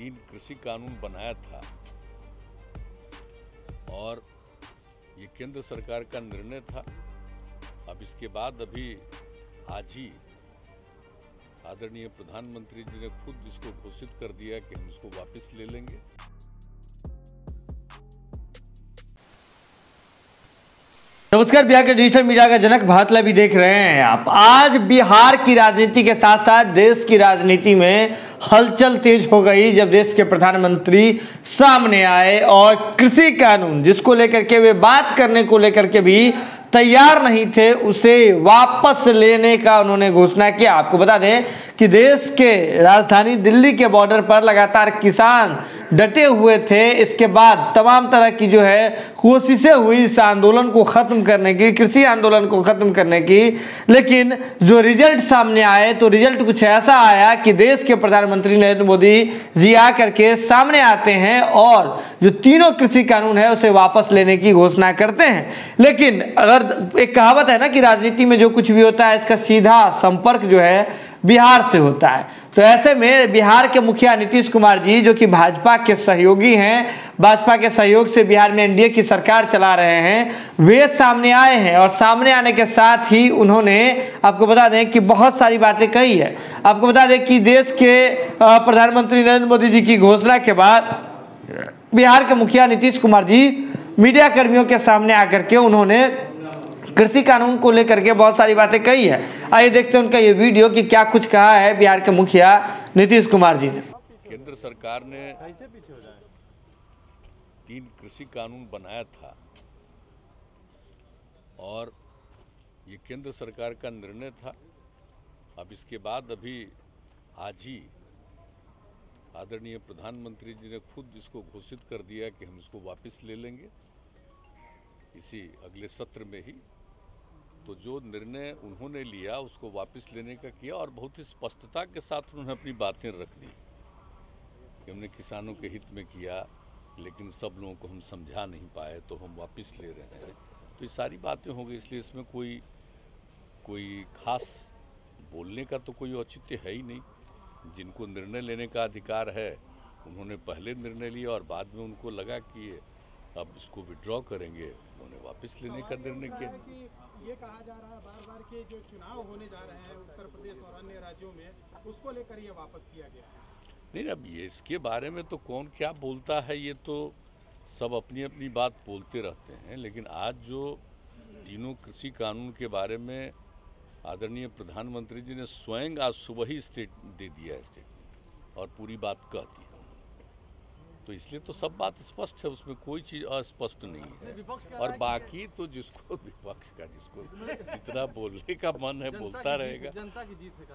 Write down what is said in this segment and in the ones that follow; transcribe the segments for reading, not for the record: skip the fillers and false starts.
3 कृषि कानून बनाया था और ये केंद्र सरकार का निर्णय था। अब इसके बाद अभी आज ही आदरणीय प्रधानमंत्री जी ने खुद इसको घोषित कर दिया कि हम इसको वापस ले लेंगे। नमस्कार, बिहार के डिजिटल मीडिया का जनक भारत लाइव भी देख रहे हैं आप। आज बिहार की राजनीति के साथ साथ देश की राजनीति में हलचल तेज हो गई जब देश के प्रधानमंत्री सामने आए और कृषि कानून जिसको लेकर के वे बात करने को लेकर के भी तैयार नहीं थे, उसे वापस लेने का उन्होंने घोषणा किया। आपको बता दें कि देश के राजधानी दिल्ली के बॉर्डर पर लगातार किसान डटे हुए थे। इसके बाद तमाम तरह की जो है कोशिशें हुई इस आंदोलन को खत्म करने की, कृषि आंदोलन को खत्म करने की, लेकिन जो रिजल्ट सामने आए तो रिजल्ट कुछ ऐसा आया कि देश के प्रधानमंत्री नरेंद्र मोदी जी आकर के सामने आते हैं और जो तीनों कृषि कानून है उसे वापस लेने की घोषणा करते हैं। लेकिन अगर एक कहावत है ना कि राजनीति में जो कुछ भी होता है इसका सीधा संपर्क जो है बिहार से होता है, तो ऐसे में बिहार के मुखिया नीतीश कुमार जी जो कि भाजपा के सहयोगी हैं, भाजपा के सहयोग से बिहार में एनडीए की सरकार चला रहे हैं, वे सामने आए हैं और सामने आने के साथ ही उन्होंने आपको बता दें कि बहुत सारी बातें कही है। आपको बता दें कि देश के प्रधानमंत्री नरेंद्र मोदी जी की घोषणा के बाद बिहार के मुखिया नीतीश कुमार जी मीडिया कर्मियों के सामने आकर के उन्होंने कृषि कानून को लेकर के बहुत सारी बातें कही है। आइए देखते हैं उनका ये वीडियो कि क्या कुछ कहा है बिहार के मुखिया नीतीश कुमार जी ने। केंद्र सरकार ने 3 कृषि कानून बनाया था और ये केंद्र सरकार का निर्णय था। अब इसके बाद अभी आज ही आदरणीय प्रधानमंत्री जी ने खुद इसको घोषित कर दिया कि हम इसको वापस ले लेंगे इसी अगले सत्र में ही। तो जो निर्णय उन्होंने लिया उसको वापस लेने का किया और बहुत ही स्पष्टता के साथ उन्होंने अपनी बातें रख दी कि हमने किसानों के हित में किया, लेकिन सब लोगों को हम समझा नहीं पाए तो हम वापस ले रहे हैं। तो ये सारी बातें हो गई, इसलिए इसमें कोई खास बोलने का तो कोई औचित्य है ही नहीं। जिनको निर्णय लेने का अधिकार है उन्होंने पहले निर्णय लिया और बाद में उनको लगा कि अब इसको विड्रॉ करेंगे, उन्होंने वापस लेने का निर्णय किया। ये कहा जा रहा है बार बार कि जो चुनाव होने जा रहे हैं उत्तर प्रदेश और अन्य राज्यों में, उसको लेकर ये वापस किया गया है। नहीं, अब ये इसके बारे में तो कौन क्या बोलता है, ये तो सब अपनी अपनी बात बोलते रहते हैं। लेकिन आज जो तीनों कृषि कानून के बारे में आदरणीय प्रधानमंत्री जी ने स्वयं आज सुबह ही स्टेट दे दिया है स्टेटमेंट और पूरी बात कह दी है, तो इसलिए तो सब बात स्पष्ट है, उसमें कोई चीज़ अस्पष्ट नहीं है। और बाकी तो जिसको विपक्ष का जिसको जितना बोलने का मन है बोलता रहेगा। जनता की जीत है,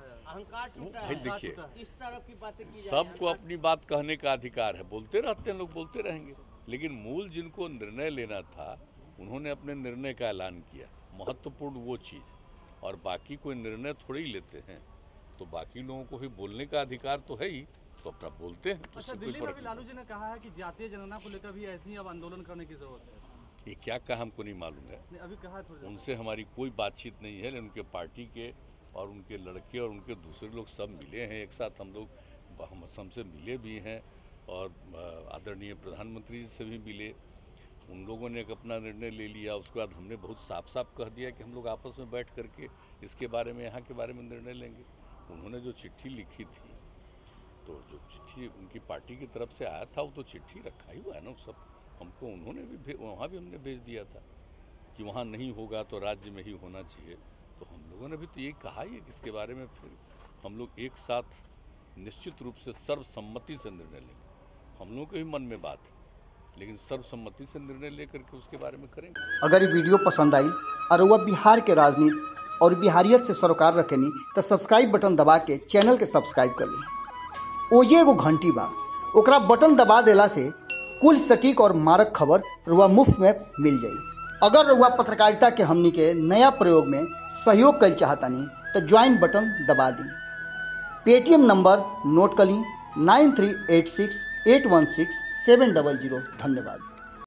भाई देखिए, सबको अपनी बात कहने का अधिकार है, बोलते रहते हैं लोग, बोलते रहेंगे। लेकिन मूल जिनको निर्णय लेना था उन्होंने अपने निर्णय का ऐलान किया, महत्वपूर्ण वो चीज़। और बाकी कोई निर्णय थोड़े ही लेते हैं, तो बाकी लोगों को भी बोलने का अधिकार तो है ही, तो अपना बोलते हैं। तो अच्छा, दिल्ली में भी लालू जी ने कहा है कि जातीय जनगणना को लेकर भी ऐसे ही अब आंदोलन करने की जरूरत है। ये क्या कहा हमको नहीं मालूम है, अभी कहा उनसे हमारी कोई बातचीत नहीं है। लेकिन उनके पार्टी के और उनके लड़के और उनके दूसरे लोग सब मिले हैं एक साथ, हम लोग हमसे मिले भी हैं और आदरणीय प्रधानमंत्री जी से भी मिले। उन लोगों ने एक अपना निर्णय ले लिया, उसके बाद हमने बहुत साफ साफ कह दिया कि हम लोग आपस में बैठ करके इसके बारे में, यहाँ के बारे में निर्णय लेंगे। उन्होंने जो चिट्ठी लिखी थी, तो जो चिट्ठी उनकी पार्टी की तरफ से आया था वो तो चिट्ठी रखा ही हुआ है ना सब। हमको उन्होंने भी वहाँ भी हमने भेज दिया था कि वहाँ नहीं होगा तो राज्य में ही होना चाहिए। तो हम लोगों ने भी तो यही कहा ही है कि इसके बारे में फिर हम लोग एक साथ निश्चित रूप से सर्वसम्मति से निर्णय लेंगे। हम लोगों के भी मन में बात है, लेकिन सर्वसम्मति से निर्णय लेकर के उसके बारे में करेंगे। अगर ये वीडियो पसंद आई और वह बिहार के राजनीति और बिहारियत से सरोकार रखेनी तो सब्सक्राइब बटन दबा के चैनल के सब्सक्राइब कर ली। ओजे एगो घंटी बा, ओकरा बटन दबा देला से कुल सटीक और मारक खबर रुआ मुफ्त में मिल जाई। अगर रुआ पत्रकारिता के हमनी के नया प्रयोग में सहयोग कर चाहतानी तो ज्वाइन बटन दबा दी। पेटीएम नंबर नोट कर ली 9386816700। धन्यवाद।